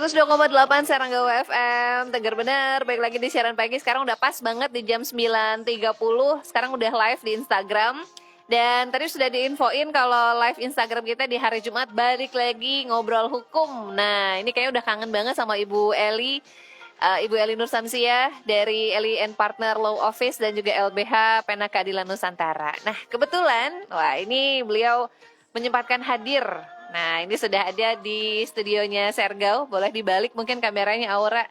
102,8 Serangga FM, Tegar bener, baik lagi di siaran pagi. Sekarang udah pas banget di jam 9.30. Sekarang udah live di Instagram. Dan tadi sudah diinfoin kalau live Instagram kita di hari Jumat balik lagi ngobrol hukum. Nah, ini kayaknya udah kangen banget sama Ibu Eli. Ibu Eli Nur Samsiah dari Eli and Partner Law Office dan juga LBH Pena Keadilan Nusantara. Nah, kebetulan, wah ini beliau menyempatkan hadir. Nah, ini sudah ada di studionya Sergau. Boleh dibalik mungkin kameranya Aura.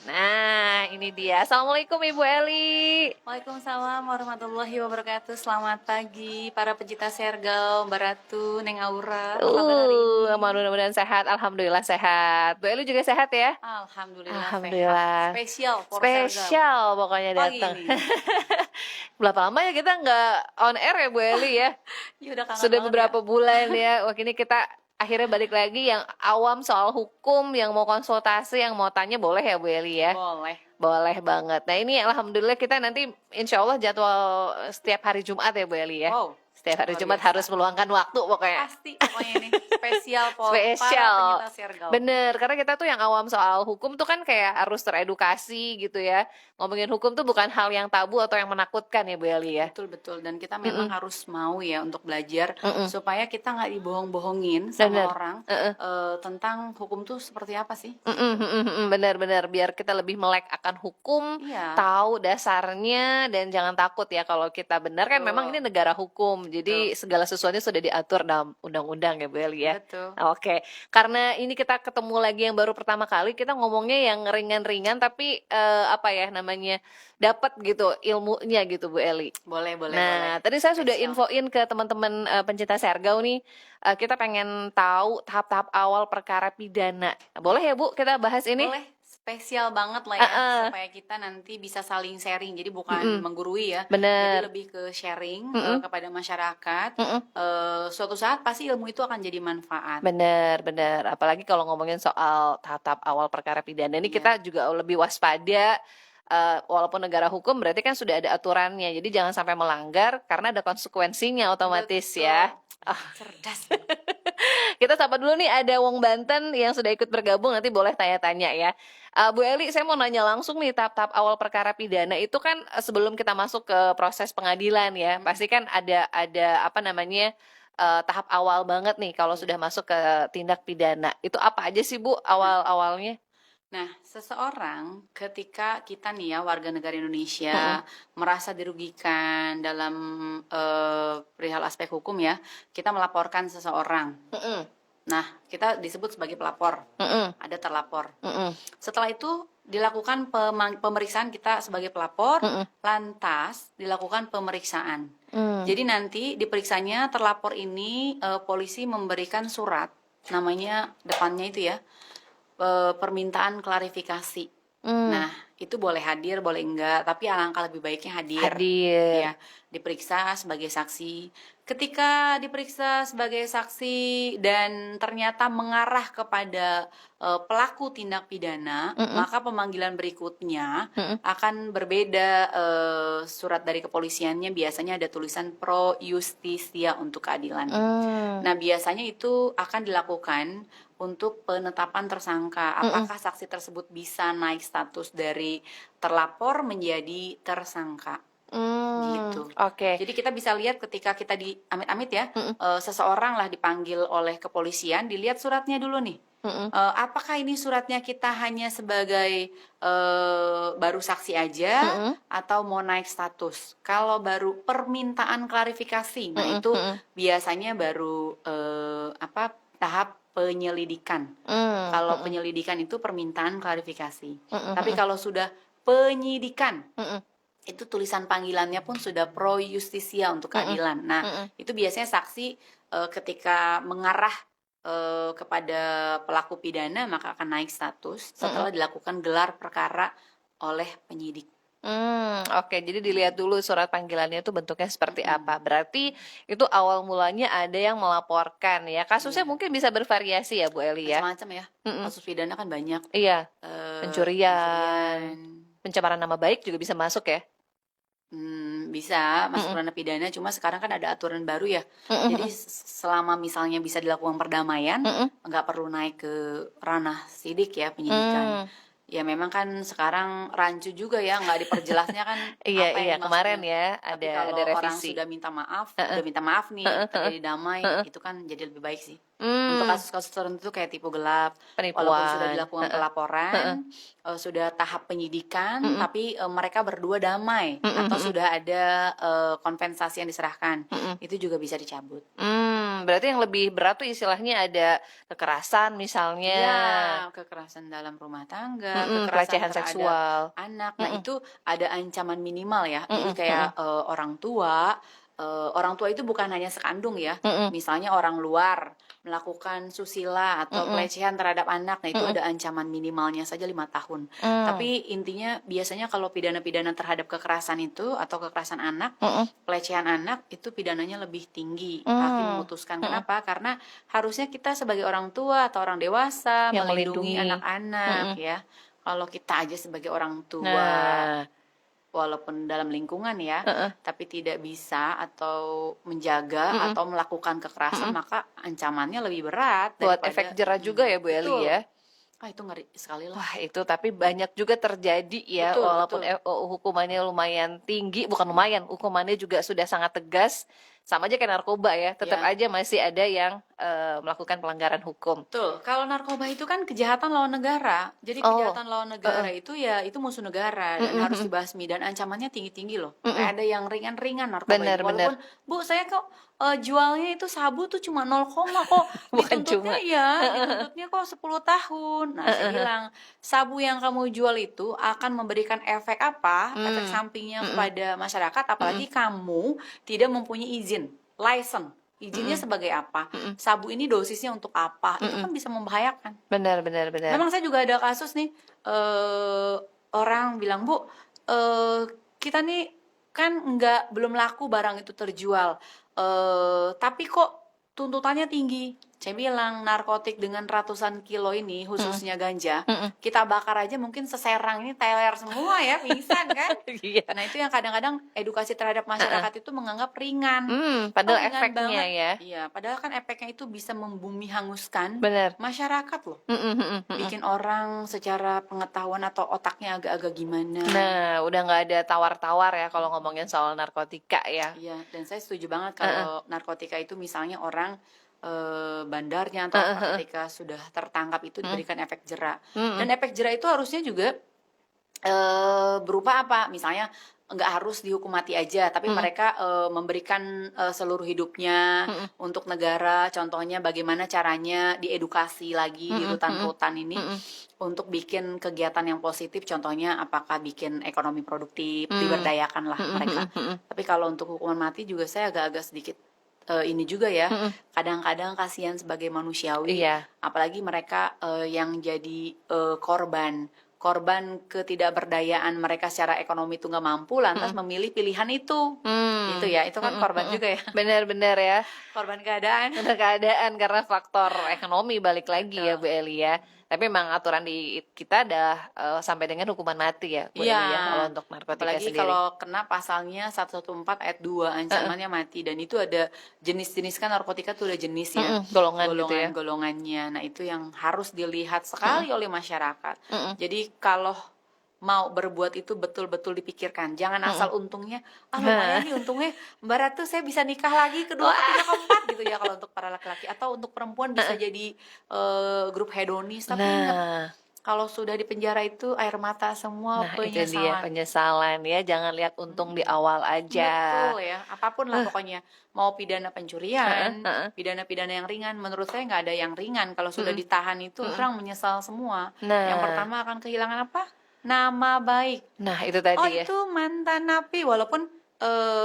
Nah, ini dia. Assalamualaikum Ibu Eli. Waalaikumsalam warahmatullahi wabarakatuh. Selamat pagi para pecinta Sergau, Mbak Ratu, Neng Aura. Apa kabar hari ini? Mudah-mudahan sehat. Alhamdulillah sehat. Bu Eli juga sehat ya? Alhamdulillah. Spesial for Spesial pokoknya datang. Berapa lama ya kita nggak on air ya Bu Eli ya? Sudah beberapa bulan ya. Wah, ini kita akhirnya balik lagi, yang awam soal hukum, yang mau konsultasi, yang mau tanya boleh ya Bu Eli ya? Boleh banget. Nah ini alhamdulillah kita nanti insya Allah jadwal setiap hari Jumat ya Bu Eli ya? Wow. Setiap hari Jumat harus meluangkan waktu pokoknya. Pasti pokoknya ini spesial para penyintas Sergau. Bener, karena kita tuh yang awam soal hukum tuh kan kayak harus teredukasi gitu ya. Ngomongin hukum tuh bukan hal yang tabu atau yang menakutkan ya Bu Eli ya. Betul. Dan kita memang harus mau ya untuk belajar supaya kita nggak dibohong-bohongin sama orang tentang hukum tuh seperti apa sih. Bener, biar kita lebih melek akan hukum, tahu dasarnya, dan jangan takut ya kalau kita benar kan. Memang ini negara hukum. Jadi segala sesuatunya sudah diatur dalam undang-undang ya Bu Eli ya. Betul. Oke, karena ini kita ketemu lagi yang baru pertama kali, kita ngomongnya yang ringan-ringan tapi dapat gitu ilmunya gitu Bu Eli. Boleh. Nah, tadi saya sudah infoin ke teman-teman pencinta Sergau nih, kita pengen tahu tahap-tahap awal perkara pidana. Boleh ya Bu kita bahas ini? Boleh. Spesial banget lah ya, supaya kita nanti bisa saling sharing. Jadi bukan menggurui ya. Bener. Jadi lebih ke sharing kepada masyarakat. Suatu saat pasti ilmu itu akan jadi manfaat. Bener. Apalagi kalau ngomongin soal tahap-tahap awal perkara pidana ini kita juga lebih waspada. Walaupun negara hukum berarti kan sudah ada aturannya. Jadi jangan sampai melanggar karena ada konsekuensinya otomatis. Betul. Ya. Cerdas. Kita sapa dulu nih, ada Wong Banten yang sudah ikut bergabung, nanti boleh tanya-tanya ya. Bu Eli, saya mau nanya langsung nih, tahap-tahap awal perkara pidana itu kan sebelum kita masuk ke proses pengadilan ya, pasti kan ada tahap awal banget nih kalau sudah masuk ke tindak pidana. Itu apa aja sih Bu awal-awalnya? Nah, seseorang ketika kita nih ya warga negara Indonesia merasa dirugikan dalam perihal aspek hukum ya, kita melaporkan seseorang. Nah, kita disebut sebagai pelapor, ada terlapor. Setelah itu dilakukan pemeriksaan kita sebagai pelapor, lantas dilakukan pemeriksaan. Jadi nanti diperiksanya terlapor ini, polisi memberikan surat, namanya depannya itu ya, permintaan klarifikasi. Nah, itu boleh hadir, boleh enggak, tapi alangkah lebih baiknya hadir. Ya, diperiksa sebagai saksi. Ketika diperiksa sebagai saksi dan ternyata mengarah kepada pelaku tindak pidana, maka pemanggilan berikutnya akan berbeda. Surat dari kepolisiannya biasanya ada tulisan pro justisia untuk keadilan. Nah, biasanya itu akan dilakukan untuk penetapan tersangka. Apakah saksi tersebut bisa naik status dari terlapor menjadi tersangka? Gitu. Oke. Jadi kita bisa lihat ketika kita di amit-amit ya, seseorang lah dipanggil oleh kepolisian, dilihat suratnya dulu nih. Apakah ini suratnya kita hanya sebagai baru saksi aja atau mau naik status? Kalau baru permintaan klarifikasi, nah itu biasanya baru tahap penyelidikan. Kalau penyelidikan itu permintaan klarifikasi. Tapi kalau sudah penyidikan, itu tulisan panggilannya pun sudah pro justisia untuk keadilan. Nah, itu biasanya saksi ketika mengarah kepada pelaku pidana maka akan naik status setelah dilakukan gelar perkara oleh penyidik. Oke, jadi dilihat dulu surat panggilannya itu bentuknya seperti apa. Berarti itu awal mulanya ada yang melaporkan ya. Kasusnya mungkin bisa bervariasi ya Bu Eli ya. Macam-macam ya. Kasus pidana kan banyak. Iya. Pencurian, pencemaran nama baik juga bisa masuk ya. bisa masuk Mm-mm. ranah pidana, cuma sekarang kan ada aturan baru ya. Mm-mm. Jadi selama misalnya bisa dilakukan perdamaian, Mm-mm. nggak perlu naik ke ranah sidik ya, penyidikan. Mm. Ya memang kan sekarang rancu juga ya, nggak diperjelasnya kan Iya, apa iya, yang kemarin dimaksudnya. ya Tapi ada kalau orang revisi. sudah minta maaf, Heeh, udah minta maaf nih, heeh, heeh, terjadi damai, heeh. itu kan jadi lebih baik sih. Untuk Hmm, kasus-kasus tertentu kayak tipu gelap, walaupun sudah penipuan. dilakukan Heeh, heeh. pelaporan, sudah tahap penyidikan, Mm-mm. tapi mereka berdua damai Mm-mm, atau mm-mm, sudah ada kompensasi yang diserahkan, mm-mm. itu juga bisa dicabut. Berarti yang lebih berat tuh istilahnya ada kekerasan misalnya, Iya, kekerasan dalam rumah tangga, kekerasan pelecehan terhadap seksual. anak. Nah, Mm-mm, itu ada ancaman minimal ya. Jadi mm-mm, kayak mm-mm, orang tua itu bukan hanya sekandung ya. mm-mm, Misalnya orang luar melakukan susila atau mm-mm, pelecehan terhadap anak, nah itu mm-mm, ada ancaman minimalnya saja 5 tahun. mm, Tapi intinya biasanya kalau pidana-pidana terhadap kekerasan itu atau kekerasan anak, mm-mm, pelecehan anak itu pidananya lebih tinggi. Hakim mm, memutuskan mm-mm. kenapa? Karena harusnya kita sebagai orang tua atau orang dewasa Yang melindungi melindungi. anak-anak Mm-mm. ya. Kalau kita aja sebagai orang tua Nah, walaupun dalam lingkungan ya, heeh, tapi tidak bisa atau menjaga mm-mm, atau melakukan kekerasan, mm-mm. maka ancamannya lebih berat Buat efek daripada jerah juga ya Bu Eli betul. ya. Ah itu ngeri sekali lah. Wah, itu tapi banyak juga terjadi ya, Betul, walaupun betul. hukumannya lumayan tinggi, bukan lumayan, hukumannya juga sudah sangat tegas, sama aja kayak narkoba ya, tetap Ya. aja masih ada yang melakukan pelanggaran hukum. Betul, kalau narkoba itu kan kejahatan lawan negara. Jadi Oh, kejahatan lawan negara heeh, itu ya itu musuh negara dan harus dibasmi dan ancamannya tinggi-tinggi loh. mm-mm. Nggak ada yang ringan-ringan narkoba itu. Benar, benar, Walaupun, Bu, saya kok jualnya itu sabu tuh cuma 0, kok bukan dituntutnya cuma. ya, dituntutnya kok 10 tahun. Nah, saya bilang, sabu yang kamu jual itu akan memberikan efek apa? Efek Mm, sampingnya mm-mm, kepada masyarakat mm-mm, apalagi kamu tidak mempunyai izin, license. Izinnya mm-mm, sebagai apa? mm-mm, Sabu ini dosisnya untuk apa? Itu mm-mm. kan bisa membahayakan. Benar, benar, benar. Memang saya juga ada kasus nih, orang bilang, Bu, kita nih kan belum laku barang itu terjual, tapi kok tuntutannya tinggi. Saya bilang narkotik dengan ratusan kilo ini, Mm-mm, khususnya ganja, mm-mm. kita bakar aja mungkin seserang ini teler semua ya, pingsan kan? Iya. Nah itu yang kadang-kadang edukasi terhadap masyarakat itu menganggap ringan. Padahal Ringan efeknya banget. ya. Iya, padahal kan efeknya itu bisa membumi hanguskan Benar. masyarakat loh. Mm-mm, mm-mm, mm-mm. Bikin orang secara pengetahuan atau otaknya agak-agak gimana. Nah, udah nggak ada tawar-tawar ya kalau ngomongin soal narkotika ya. Iya, dan saya setuju banget kalau narkotika itu misalnya orang bandarnya atau apa ketika sudah tertangkap itu diberikan efek jera. Dan efek jera itu harusnya juga berupa apa? Misalnya nggak harus dihukum mati aja, tapi mereka memberikan seluruh hidupnya untuk negara. Contohnya bagaimana caranya diedukasi lagi di rutan-rutan ini untuk bikin kegiatan yang positif. Contohnya apakah bikin ekonomi produktif, diberdayakan lah mereka. Tapi kalau untuk hukuman mati juga saya agak-agak sedikit ini juga ya. Kadang-kadang kasihan sebagai manusiawi, Iya. apalagi mereka yang jadi korban ketidakberdayaan mereka secara ekonomi itu nggak mampu lantas memilih pilihan itu. Itu ya, itu kan korban juga ya, Benar-benar ya. korban keadaan. Karena keadaan, karena faktor ekonomi balik lagi ya Bu Eli ya. Tapi memang aturan di kita ada sampai dengan hukuman mati ya Bu Eli ya, Iya, kalau untuk narkotika apalagi sendiri. kalau kena pasalnya 114 ayat 2 ancamannya mati, dan itu ada jenis-jenis, kan narkotika tuh ada jenis ya, Golongan gitu ya. golongannya. Nah itu yang harus dilihat sekali oleh masyarakat. Jadi kalau mau berbuat itu betul-betul dipikirkan, jangan asal untungnya, lumayan nih untungnya Mbak Ratu saya bisa nikah lagi kedua, ketiga, keempat gitu ya kalau untuk para laki-laki, atau untuk perempuan bisa jadi grup hedonis. Tapi ingat, Nah, kalau sudah di penjara itu air mata semua, itu dia penyesalan. penyesalan ya. Jangan lihat untung di awal aja. Betul ya, apapun lah pokoknya. Mau pidana pencurian, pidana-pidana yang ringan, menurut saya nggak ada yang ringan. Kalau sudah ditahan itu orang menyesal semua. Nah. Yang pertama akan kehilangan apa? Nama baik. Nah, itu tadi Oh ya. itu mantan napi, walaupun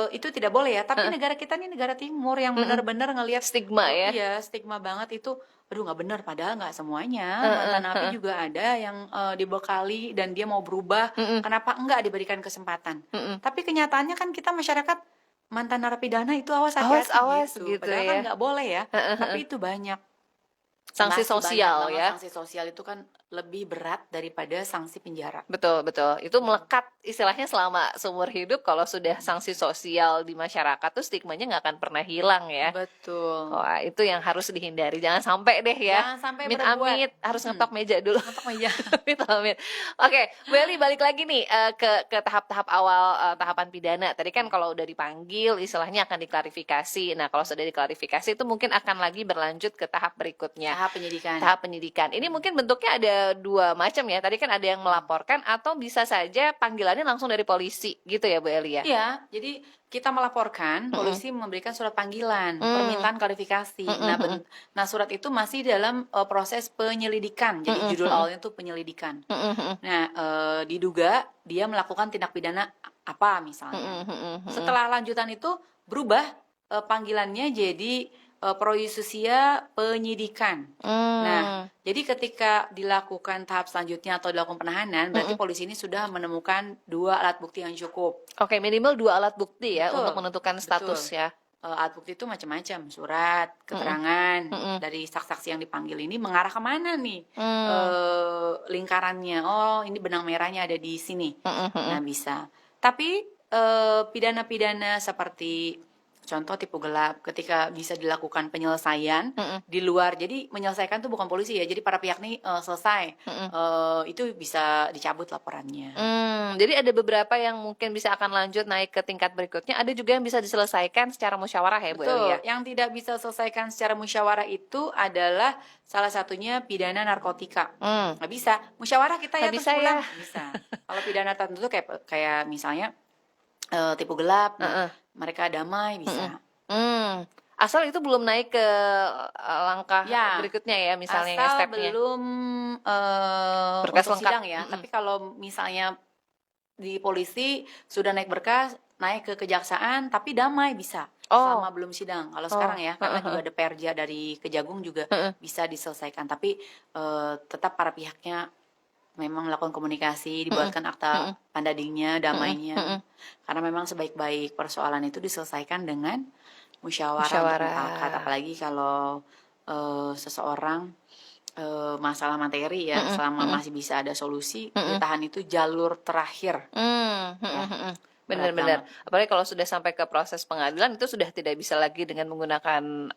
itu tidak boleh ya. Tapi negara kita ini negara timur yang benar-benar ngelihat Stigma ya. Iya, stigma banget itu. Aduh nggak benar, padahal nggak semuanya. Mantan napi juga ada yang dibekali dan dia mau berubah. Kenapa enggak diberikan kesempatan? Tapi kenyataannya kan kita masyarakat mantan narapidana itu awas hati-hati Awas gitu Padahal ya. kan nggak boleh ya. Tapi itu banyak. Sanksi Masih banyak sosial banget ya. sanksi sosial itu kan lebih berat daripada sanksi penjara. Betul, betul. Itu melekat istilahnya selama seumur hidup. Kalau sudah sanksi sosial di masyarakat tuh stigmanya nggak akan pernah hilang ya. Betul. Wah, itu yang harus dihindari. Jangan sampai deh ya. Jangan sampai Amit-amit berbuat. harus ngetok meja dulu. Ngetok meja. Amit-amit. Oke, Bu Eli balik lagi nih ke tahap-tahap awal tahapan pidana. Tadi kan kalau udah dipanggil istilahnya akan diklarifikasi. Nah, kalau sudah diklarifikasi itu mungkin akan lagi berlanjut ke tahap berikutnya. Tahap penyidikan. Tahap penyidikan. Ini mungkin bentuknya ada dua macam ya. Tadi kan ada yang melaporkan atau bisa saja panggilannya langsung dari polisi gitu ya Bu Eli ya. Iya, jadi kita melaporkan, polisi memberikan surat panggilan, permintaan klarifikasi. Nah, surat itu masih dalam proses penyelidikan. Jadi judul awalnya itu penyelidikan. Nah, diduga dia melakukan tindak pidana apa misalnya. Setelah lanjutan itu berubah panggilannya jadi pro justisia penyidikan. Nah, jadi ketika dilakukan tahap selanjutnya atau dilakukan penahanan, berarti polisi ini sudah menemukan 2 alat bukti yang cukup. Oke, minimal 2 alat bukti ya Betul, untuk menentukan status betul. ya. Alat bukti itu macam-macam, surat, keterangan dari saksi-saksi yang dipanggil ini mengarah kemana nih lingkarannya. Oh, ini benang merahnya ada di sini. Nah, bisa. Tapi pidana-pidana seperti contoh tipu gelap ketika bisa dilakukan penyelesaian di luar, jadi menyelesaikan tuh bukan polisi ya, jadi para pihak nih selesai itu bisa dicabut laporannya. Jadi ada beberapa yang mungkin bisa akan lanjut naik ke tingkat berikutnya, ada juga yang bisa diselesaikan secara musyawarah ya Bu Eli Betul, ya. yang tidak bisa selesaikan secara musyawarah itu adalah salah satunya pidana narkotika. Nggak bisa musyawarah kita ya Nggak terus bisa pulang. ya. Bisa. Kalau pidana tertentu kayak misalnya tipu gelap, mereka damai bisa. Asal itu belum naik ke langkah Ya, berikutnya ya, misalnya asal stepnya. belum Berkas untuk lengkap. sidang ya. Tapi kalau misalnya di polisi sudah naik berkas, naik ke kejaksaan, tapi damai bisa. Oh. Selama belum sidang. Kalau sekarang ya, karena juga ada perja dari Kejagung juga bisa diselesaikan. Tapi tetap para pihaknya memang melakukan komunikasi, dibuatkan akta pandadingnya, damainya. Karena memang sebaik-baik persoalan itu diselesaikan dengan musyawarah untuk mufakat. Apalagi kalau seseorang masalah materi ya, selama masih bisa ada solusi, ditahan itu jalur terakhir. Benar-benar. Apalagi kalau sudah sampai ke proses pengadilan itu sudah tidak bisa lagi dengan menggunakan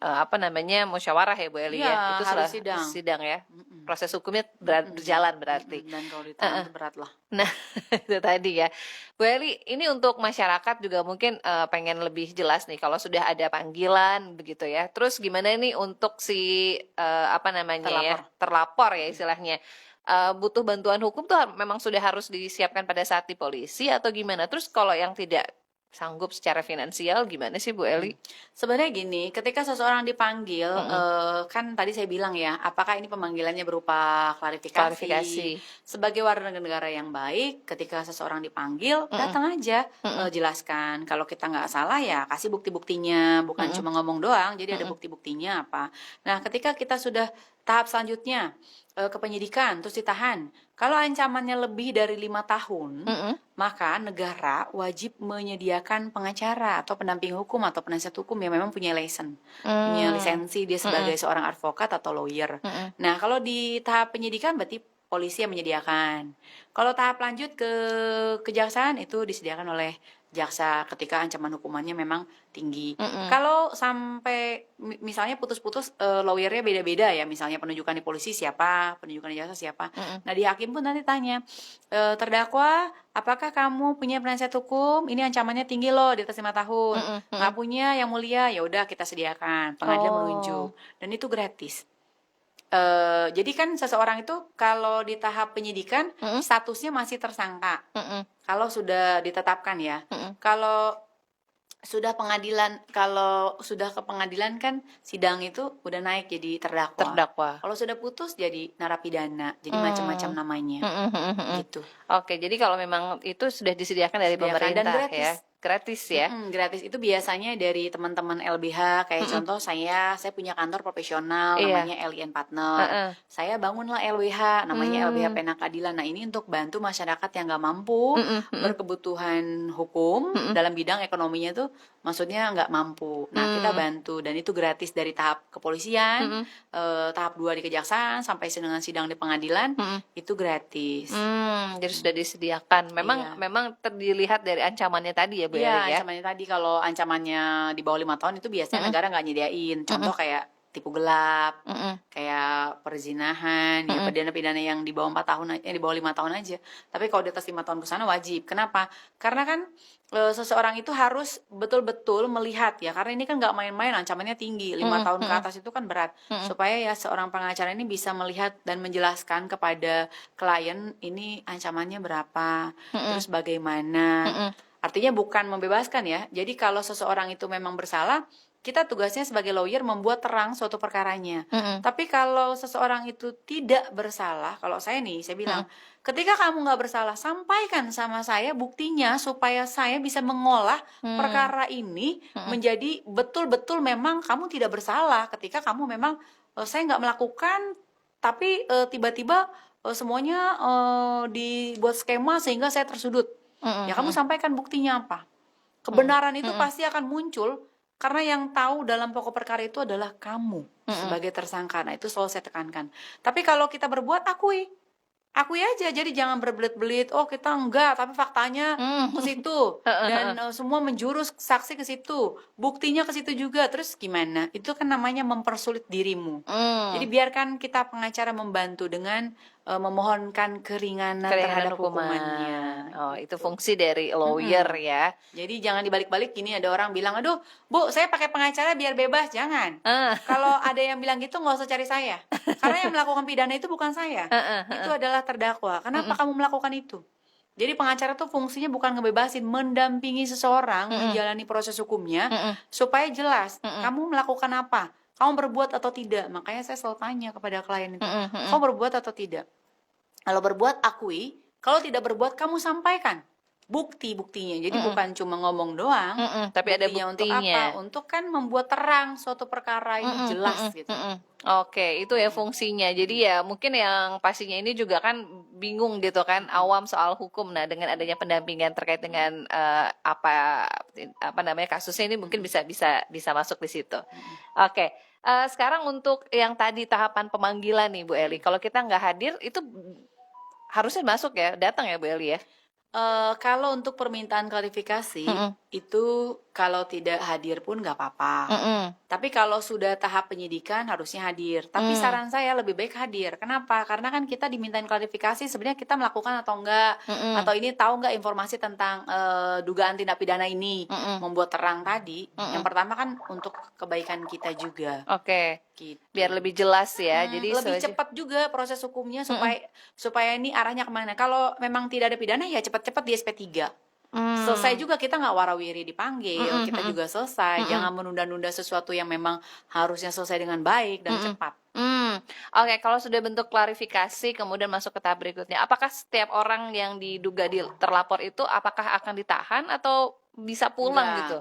musyawarah ya Bu Eli ya. Itu harus sudah sidang ya. Mm-mm. Proses hukumnya berjalan berarti. Dan kalau ditahan itu berat lah. Nah, itu tadi ya. Bu Eli, ini untuk masyarakat juga mungkin pengen lebih jelas nih kalau sudah ada panggilan begitu ya. Terus gimana nih untuk si terlapor ya istilahnya. Butuh bantuan hukum tuh memang sudah harus disiapkan pada saat di polisi atau gimana? Terus kalau yang tidak sanggup secara finansial gimana sih Bu Eli? Sebenarnya gini, ketika seseorang dipanggil, kan tadi saya bilang ya, apakah ini pemanggilannya berupa klarifikasi. Sebagai warga negara yang baik, ketika seseorang dipanggil, datang aja, jelaskan. Kalau kita nggak salah ya kasih bukti-buktinya, bukan cuma ngomong doang, jadi ada bukti-buktinya apa. Nah, ketika kita sudah tahap selanjutnya, ke penyidikan, terus ditahan. Kalau ancamannya lebih dari 5 tahun, maka negara wajib menyediakan pengacara atau pendamping hukum atau penasihat hukum yang memang punya punya lisensi dia sebagai seorang advokat atau lawyer. Nah, kalau di tahap penyidikan berarti polisi yang menyediakan. Kalau tahap lanjut ke kejaksaan itu disediakan oleh jaksa ketika ancaman hukumannya memang tinggi. Kalau sampai misalnya putus-putus lawyernya beda-beda ya, misalnya penunjukan di polisi siapa, penunjukan di jaksa siapa. Nah, di hakim pun nanti tanya, terdakwa apakah kamu punya penasihat hukum? Ini ancamannya tinggi loh, di atas 5 tahun. Nggak punya yang mulia, ya udah kita sediakan. Pengadilan menunjuk dan itu gratis. Jadi kan seseorang itu kalau di tahap penyidikan statusnya masih tersangka. Kalau sudah ditetapkan ya. Kalau sudah ke pengadilan kan sidang itu udah naik jadi terdakwa. Kalau sudah putus jadi narapidana. Jadi macam-macam namanya. Gitu. Oke, jadi kalau memang itu sudah disediakan dari pemerintah dan gratis. ya. gratis ya. Gratis itu biasanya dari teman-teman LBH, kayak contoh saya punya kantor profesional Iya. namanya LIN Partner. Heeh. Saya bangunlah LWH namanya LBH Hmm. Pena Keadilan. Nah, ini untuk bantu masyarakat yang nggak mampu, berkebutuhan hukum dalam bidang ekonominya tuh maksudnya nggak mampu. Nah, kita bantu dan itu gratis dari tahap kepolisian, tahap 2 di kejaksaan sampai dengan sidang di pengadilan itu gratis. Jadi sudah disediakan. Memang Iya. dilihat dari ancamannya tadi ya Bu Iya, Eli ya. ancamannya tadi kalau ancamannya di bawah 5 tahun itu biasanya negara nggak nyediain. Contoh kayak tipu gelap, kayak perzinahan, ya pidana-pidana yang di bawah 4 tahun, di bawah 5 tahun aja. Tapi kalau di atas 5 tahun ke sana wajib. Kenapa? Karena kan seseorang itu harus betul-betul melihat ya, karena ini kan nggak main-main, ancamannya tinggi, 5 tahun ke atas itu kan berat. Supaya ya seorang pengacara ini bisa melihat dan menjelaskan kepada klien ini ancamannya berapa, terus bagaimana. Artinya bukan membebaskan ya. Jadi kalau seseorang itu memang bersalah, kita tugasnya sebagai lawyer membuat terang suatu perkaranya. Tapi kalau seseorang itu tidak bersalah, kalau saya bilang, ketika kamu nggak bersalah, sampaikan sama saya buktinya supaya saya bisa mengolah perkara ini menjadi betul-betul memang kamu tidak bersalah. Ketika kamu memang saya nggak melakukan, tapi tiba-tiba semuanya dibuat skema sehingga saya tersudut. Ya kamu sampaikan buktinya apa. Kebenaran itu pasti akan muncul karena yang tahu dalam pokok perkara itu adalah kamu sebagai tersangka. Nah itu selalu saya tekankan. Tapi kalau kita berbuat, akui aja. Jadi jangan berbelit-belit, oh kita enggak, tapi faktanya ke situ dan semua menjurus saksi ke situ, buktinya ke situ juga. Terus gimana? Itu kan namanya mempersulit dirimu. Jadi biarkan kita pengacara membantu dengan memohonkan keringanan terhadap hukumannya. Oh, itu fungsi dari lawyer ya. Jadi jangan dibalik-balik gini, ada orang bilang, aduh Bu, saya pakai pengacara biar bebas. Jangan. Kalau ada yang bilang gitu, nggak usah cari saya. Karena yang melakukan pidana itu bukan saya. Itu adalah terdakwa. Kenapa kamu melakukan itu? Jadi pengacara tuh fungsinya bukan ngebebasin, mendampingi seseorang menjalani proses hukumnya supaya jelas kamu melakukan apa, kamu berbuat atau tidak. Makanya saya selalu tanya kepada klien itu, kamu berbuat atau tidak? Kalau berbuat, akui. Kalau tidak berbuat, kamu sampaikan bukti-buktinya. Jadi bukan cuma ngomong doang, tapi ada buktinya buktinya. untuk apa? Untuk kan membuat terang suatu perkara ini jelas gitu. Oke, itu ya fungsinya. Jadi ya mungkin yang pastinya ini juga kan bingung gitu kan, awam soal hukum. Nah, dengan adanya pendampingan terkait dengan apa namanya kasusnya ini mungkin bisa masuk di situ. Oke. Sekarang untuk yang tadi tahapan pemanggilan nih Bu Eli, kalau kita nggak hadir itu harusnya masuk ya, datang ya Bu Eli ya? Kalau untuk permintaan klarifikasi itu kalau tidak hadir pun nggak apa-apa. Tapi kalau sudah tahap penyidikan harusnya hadir. Tapi saran saya lebih baik hadir. Kenapa? Karena kan kita dimintain klarifikasi sebenarnya kita melakukan atau enggak, atau ini tahu nggak informasi tentang dugaan tindak pidana ini, membuat terang tadi. Yang pertama kan untuk kebaikan kita juga. Oke. Gitu. Biar lebih jelas ya. Jadi lebih cepat juga proses hukumnya supaya ini arahnya kemana. Kalau memang tidak ada pidana ya cepat-cepat di SP3. Selesai juga, kita nggak warawiri dipanggil, kita juga selesai. Jangan menunda-nunda sesuatu yang memang harusnya selesai dengan baik dan cepat. Oke, kalau sudah bentuk klarifikasi kemudian masuk ke tahap berikutnya, apakah setiap orang yang diduga terlapor itu apakah akan ditahan atau bisa pulang Enggak. gitu?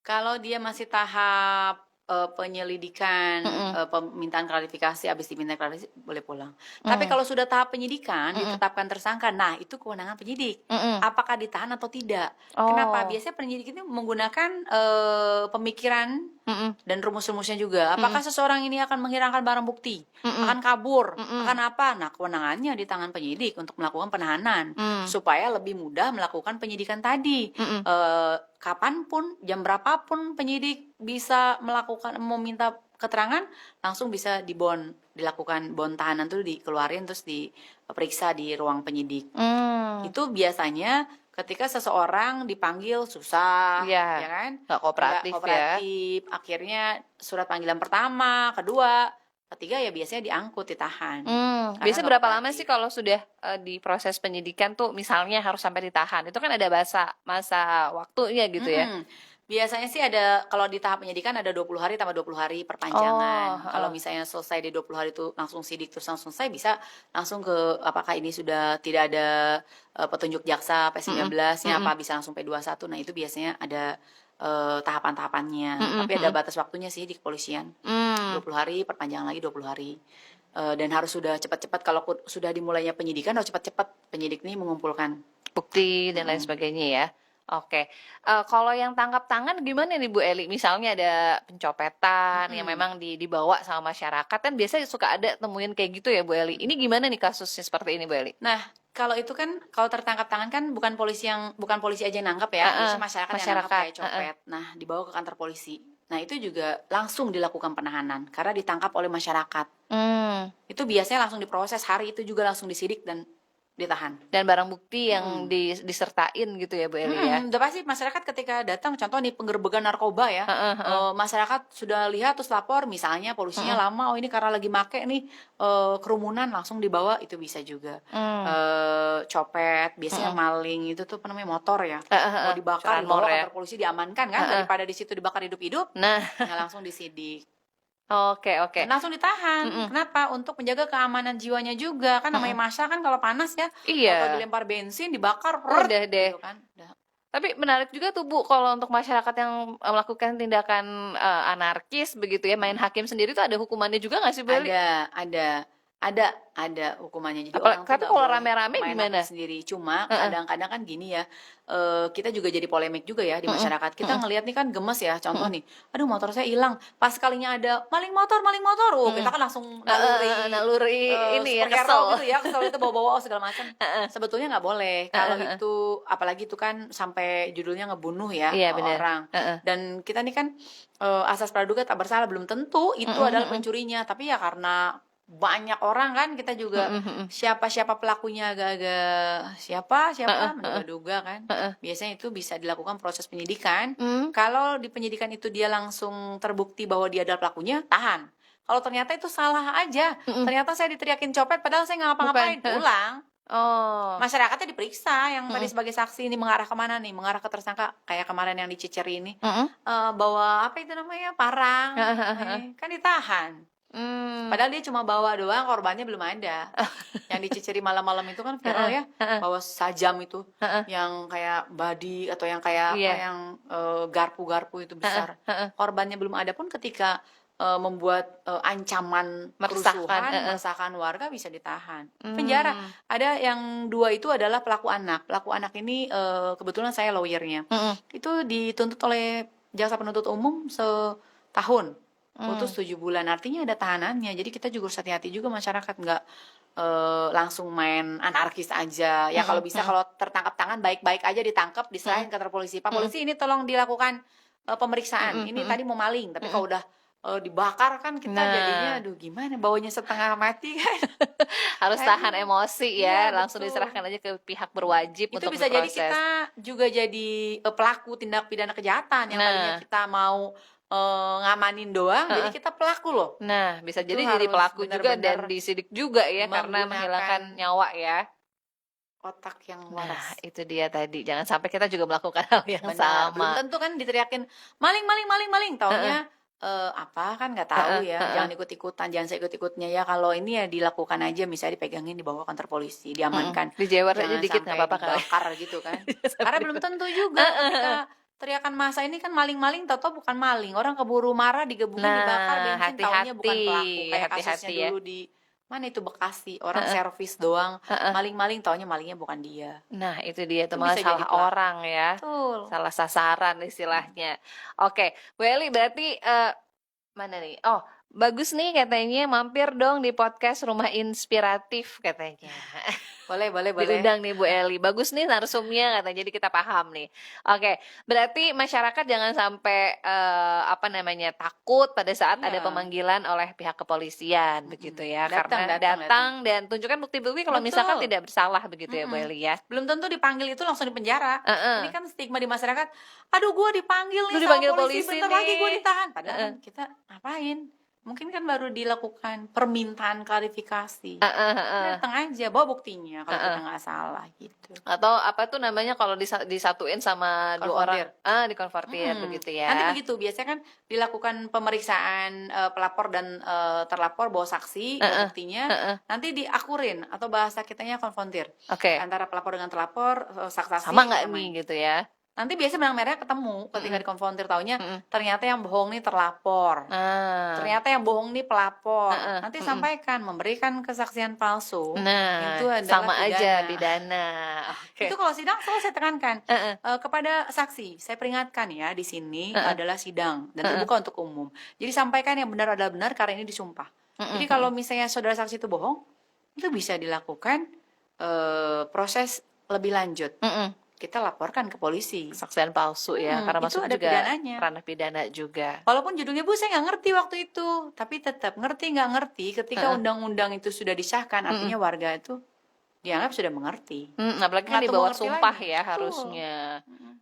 Kalau dia masih tahap penyelidikan, permintaan klarifikasi, habis diminta klarifikasi boleh pulang. Tapi kalau sudah tahap penyidikan, ditetapkan tersangka, nah itu kewenangan penyidik. Apakah ditahan atau tidak? Kenapa? Biasanya penyidik itu menggunakan pemikiran dan rumus-rumusnya juga. Apakah seseorang ini akan menghilangkan barang bukti, akan kabur, akan apa? Nah, kewenangannya di tangan penyidik untuk melakukan penahanan supaya lebih mudah melakukan penyidikan tadi. Kapanpun, jam berapapun penyidik bisa meminta keterangan, langsung bisa dilakukan bond tahanan tuh dikeluarin terus diperiksa di ruang penyidik. Itu biasanya ketika seseorang dipanggil susah, ya kan? Nggak kooperatif, akhirnya surat panggilan pertama, kedua, ketiga ya biasanya diangkut, ditahan. Biasanya berapa lama sih kalau sudah di proses penyidikan tuh misalnya harus sampai ditahan? Itu kan ada masa waktunya gitu ya? Biasanya sih ada, kalau di tahap penyidikan ada 20 hari tambah 20 hari perpanjangan. Oh, Kalau misalnya selesai di 20 hari itu langsung sidik terus langsung selesai, bisa langsung ke apakah ini sudah tidak ada petunjuk jaksa P19-nya, apa bisa langsung P21. Nah, itu biasanya ada tahapan-tahapannya. Tapi ada batas waktunya sih di kepolisian. 20 hari, perpanjangan lagi 20 hari. Dan harus sudah cepat-cepat, kalau sudah dimulainya penyidikan harus cepat-cepat penyidik ini mengumpulkan. bukti dan lain sebagainya ya. Oke. Kalau yang tangkap tangan gimana nih Bu Eli? Misalnya ada pencopetan yang memang dibawa sama masyarakat, kan biasanya suka ada temuin kayak gitu ya Bu Eli. Ini gimana nih kasusnya seperti ini Bu Eli? Nah, kalau itu kan, kalau tertangkap tangan kan bukan polisi aja yang nangkap ya, biasanya masyarakat yang nangkap kayak copet. Nah, dibawa ke kantor polisi. Nah, itu juga langsung dilakukan penahanan karena ditangkap oleh masyarakat. Itu biasanya langsung diproses, hari itu juga langsung disidik dan ditahan. Dan barang bukti yang disertain gitu ya Bu Eli ya. Udah pasti masyarakat ketika datang, contoh nih penggerbegan narkoba ya, masyarakat sudah lihat terus lapor, misalnya polisinya lama, oh ini karena lagi make nih kerumunan, langsung dibawa, itu bisa juga. Copet, biasanya maling itu tuh apa namanya, motor ya, mau dibakar, dibawa kantor polisi, diamankan kan, daripada di situ dibakar hidup-hidup, nah langsung disidik. Oke. Dan langsung ditahan. Kenapa? Untuk menjaga keamanan jiwanya juga. Kan namanya masa kan kalau panas ya, atau dilempar bensin, dibakar, udah deh. gitu kan. Tapi menarik juga tuh Bu, kalau untuk masyarakat yang melakukan tindakan anarkis begitu ya, main hakim sendiri tuh ada hukumannya juga nggak sih Bu Eli? Ada hukumannya. Jadi orang tapi kalau rame-rame gimana? Sendiri. Cuma kadang-kadang kan gini ya, kita juga jadi polemik juga ya di masyarakat. Kita ngelihat nih kan gemes ya, contoh nih, aduh motor saya hilang. Pas kalinya ada maling motor, kita kan langsung naluri ini ya, kesel gitu ya, kesel itu bawa-bawa segala macam. Sebetulnya nggak boleh kalau itu, apalagi itu kan sampai judulnya ngebunuh ya orang. Dan kita nih kan asas praduga tak bersalah, belum tentu itu adalah pencurinya, tapi ya karena banyak orang kan, kita juga siapa pelakunya agak-agak siapa menduga-duga kan. Biasanya itu bisa dilakukan proses penyidikan. Kalau di penyidikan itu dia langsung terbukti bahwa dia adalah pelakunya, tahan. Kalau ternyata itu salah aja, ternyata saya diteriakin copet padahal saya nggak ngapa-ngapain, pulang. Masyarakatnya diperiksa yang tadi sebagai saksi, ini mengarah kemana nih, mengarah ke tersangka, kayak kemarin yang di Ciceri ini, bawa apa itu namanya, parang, kan ditahan. Padahal dia cuma bawa doang, korbannya belum ada. Yang di Ciceri malam-malam itu kan viral ya, bawa sajam itu, yang kayak body atau yang kayak apa, yang garpu-garpu itu besar. Korbannya belum ada pun ketika membuat ancaman kerusuhan, meresahkan warga, bisa ditahan. Penjara. Ada yang dua itu adalah pelaku anak. Pelaku anak ini kebetulan saya lawyernya. Itu dituntut oleh jaksa penuntut umum setahun. Putus 7 bulan, artinya ada tahanannya. Jadi kita juga harus hati-hati juga, masyarakat nggak langsung main anarkis aja. Ya kalau bisa, kalau tertangkap tangan baik-baik aja, ditangkap, diserahin ke kantor polisi. Pak polisi, ini tolong dilakukan pemeriksaan. Ini tadi mau maling, tapi kalau udah dibakar kan kita jadinya, aduh gimana, baunya setengah mati kan. Harus tahan emosi ya, langsung diserahkan aja ke pihak berwajib itu untuk bisa diproses. Jadi kita juga jadi pelaku tindak pidana kejahatan yang tadinya kita mau ngamanin doang, jadi kita pelaku loh. Nah, bisa jadi pelaku juga dan disidik juga ya, karena menghilangkan nyawa ya. Otak yang waras. Nah, itu dia tadi. Jangan sampai kita juga melakukan hal yang sama. Belum tentu kan diteriakin maling, taunya apa kan nggak tahu ya. Jangan ikut-ikutan, jangan saya ikut-ikutnya ya. Kalau ini ya dilakukan aja, misalnya dipegangin, dibawa kantor polisi, diamankan. Dijewer aja dikit nggak apa-apa kan. Dibakar gitu kan. Karena belum tentu juga ketika teriakan masa ini kan maling-maling, tau-tau bukan maling. Orang keburu marah, digebungin, dibakar, bensin, taunya bukan pelaku. Kayak kasusnya dulu di mana itu, Bekasi, orang servis doang, maling-maling, taunya malingnya bukan dia. Nah itu dia, itu malah salah orang ya. Betul. Salah sasaran istilahnya. Oke, Bu Eli, berarti mana nih? Oh, bagus nih katanya, mampir dong di podcast Rumah Inspiratif katanya. Boleh. Diundang nih Bu Eli. Bagus nih narsumnya katanya, jadi kita paham nih. Oke, berarti masyarakat jangan sampai takut pada saat ada pemanggilan oleh pihak kepolisian begitu ya. Karena datang dan tunjukkan bukti-bukti kalau misalkan tidak bersalah begitu ya Bu Eli ya. Belum tentu dipanggil itu langsung dipenjara. Ini kan stigma di masyarakat. Aduh, gue dipanggil nih dipanggil sama polisi, bentar lagi gue ditahan. Padahal kita ngapain? mungkin kan baru dilakukan permintaan klarifikasi. Datang aja, bawa buktinya kalau kita nggak salah gitu. Atau apa tuh namanya kalau disatuin sama dua orang, dikonvertir begitu ya. Nanti begitu, biasanya kan dilakukan pemeriksaan pelapor dan terlapor bawa saksi, bawa buktinya, nanti diakurin atau bahasa kitanya konfrontir. Oke. Antara pelapor dengan terlapor, saksi Sama nggak nih gitu ya? Nanti biasanya benang merahnya ketemu ketika dikonfrontir, taunya ternyata yang bohong nih terlapor. Ternyata yang bohong nih pelapor. Nanti sampaikan memberikan kesaksian palsu. Nah, itu adalah sama aja pidana. pidana. Oke. Itu kalau sidang selalu saya tekankan kepada saksi, saya peringatkan ya, di sini adalah sidang dan terbuka untuk umum. Jadi sampaikan yang benar adalah benar karena ini disumpah. Jadi kalau misalnya saudara saksi itu bohong, itu bisa dilakukan proses lebih lanjut. Kita laporkan ke polisi. Kesaksian palsu ya, karena itu masuk ada juga pidananya. ranah pidana juga. Walaupun judulnya, Bu, saya nggak ngerti waktu itu, tapi tetap ngerti nggak ngerti ketika undang-undang itu sudah disahkan, artinya warga itu dianggap sudah mengerti. Apalagi kan Nggak di tuh bawah mengerti sumpah lagi. ya Betul. harusnya.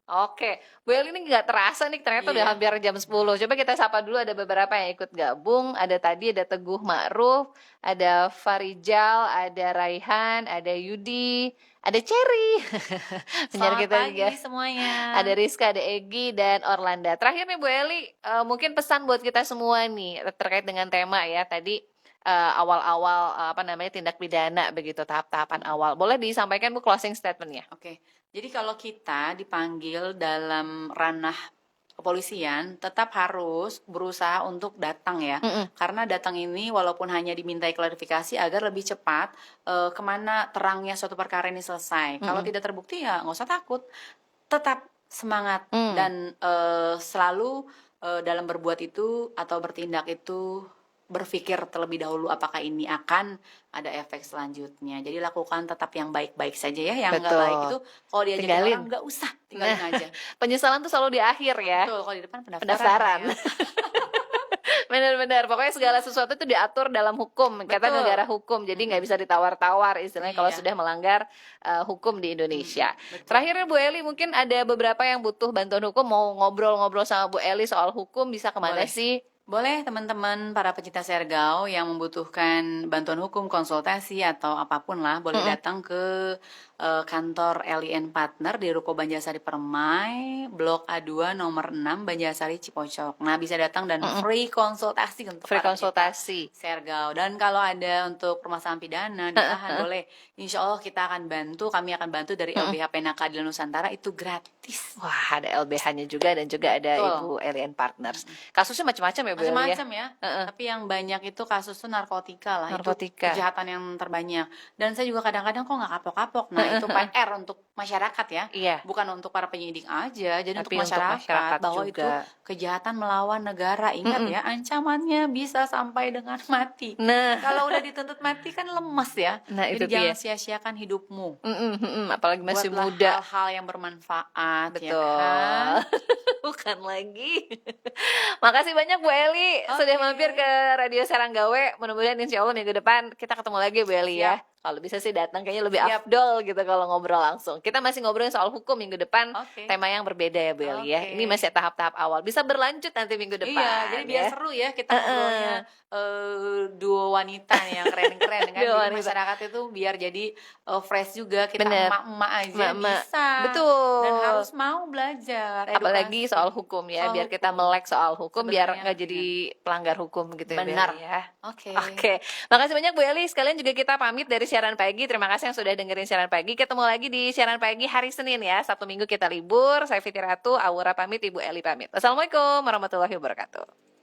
Oke, Bu Eli ini nggak terasa nih, ternyata udah Iya. hampir jam 10. Coba kita sapa dulu, ada beberapa yang ikut gabung. Ada tadi ada Teguh Ma'ruf, ada Farijal, ada Raihan, ada Yudi, ada Cherry. Penyiar Selamat kita pagi juga. semuanya. Ada Rizka, ada Egi, dan Orlanda. Terakhir nih Bu Eli, mungkin pesan buat kita semua nih terkait dengan tema ya tadi, awal-awal tindak pidana begitu, tahap-tahapan awal. Boleh disampaikan Bu closing statement-nya? Oke, jadi kalau kita dipanggil dalam ranah kepolisian, tetap harus berusaha untuk datang ya. Karena datang ini walaupun hanya dimintai klarifikasi agar lebih cepat kemana terangnya suatu perkara ini selesai. Kalau tidak terbukti ya nggak usah takut, tetap semangat dan selalu dalam berbuat itu atau bertindak itu berpikir terlebih dahulu apakah ini akan ada efek selanjutnya. Jadi lakukan tetap yang baik-baik saja ya, yang nggak Betul. baik itu kalau diajakin Tinggalin. orang nggak usah, tinggalin aja. Penyesalan tuh selalu di akhir ya. Betul, kalau di depan Pendaftaran. ya. Benar-benar, pokoknya segala sesuatu itu diatur dalam hukum. Kita Betul. negara hukum, jadi nggak bisa ditawar-tawar istilahnya kalau Iya. sudah melanggar hukum di Indonesia. Betul. Terakhirnya Bu Eli, mungkin ada beberapa yang butuh bantuan hukum, mau ngobrol-ngobrol sama Bu Eli soal hukum, bisa kemana Boleh. sih? Boleh teman-teman para pecinta Sergau yang membutuhkan bantuan hukum, konsultasi atau apapun lah, boleh datang ke kantor LIN Partner di Ruko Banjarsari Permai, Blok A2 nomor 6 Banjarsari Cipocok. Nah, bisa datang dan free konsultasi untuk Free para konsultasi. pecinta Sergau. Dan kalau ada untuk permasalahan pidana, ditahan boleh. Insya Allah kita akan bantu, kami akan bantu dari LBH Pena Keadilan Nusantara, itu gratis. Wah, ada LBH-nya juga dan juga ada Betul. Ibu LIN Partners. Kasusnya macam-macam ya Bu Eli ya? Macam-macam ya, tapi yang banyak itu kasus tuh narkotika lah, Narkotika. itu kejahatan yang terbanyak. Dan saya juga kadang-kadang kok nggak kapok-kapok. Nah, itu PR untuk masyarakat ya, Iya. bukan untuk para penyidik aja, jadi Tapi untuk masyarakat, bahwa juga. itu kejahatan melawan negara. Ingat ya, ancamannya bisa sampai dengan mati. Nah, Kalau udah dituntut mati kan lemes ya. Nah, itu Jadi jangan dia. sia-siakan hidupmu. Apalagi masih Buatlah muda. hal-hal yang bermanfaat. Ya Betul. kan? Bukan lagi. Makasih banyak Bu Eli sudah Oke. mampir ke Radio Saranggawe. Mudah-mudahan insya Allah minggu depan kita ketemu lagi Bu Eli ya. Kalau bisa sih datang, kayaknya lebih Siap. afdol gitu kalau ngobrol langsung. Kita masih ngobrolin soal hukum minggu depan. Oke. Tema yang berbeda ya Bu Eli ya. Oke. Ini masih tahap-tahap awal. Bisa berlanjut nanti minggu depan. Iya, jadi biar ya. seru ya kita ngobrolnya duo wanita yang keren-keren kan. Duo Jadi wanita. masyarakat itu biar jadi fresh juga, kita Bener. emak-emak aja Emak-emak. bisa. Betul. Dan harus mau belajar. Apalagi edukasi. soal hukum ya, Soal biar kita hukum. melek soal hukum, biar Sebenarnya, nggak jadi pelanggar hukum gitu ya Bu Benar. Eli ya. Oke. Oke, makasih banyak Bu Eli. Sekalian juga kita pamit dari siaran pagi. Terima kasih yang sudah dengerin siaran pagi. Ketemu lagi di siaran pagi hari Senin ya. Sabtu Minggu kita libur. Saya Fitri Ratu, Aura pamit, Ibu Eli pamit. Wassalamualaikum warahmatullahi wabarakatuh.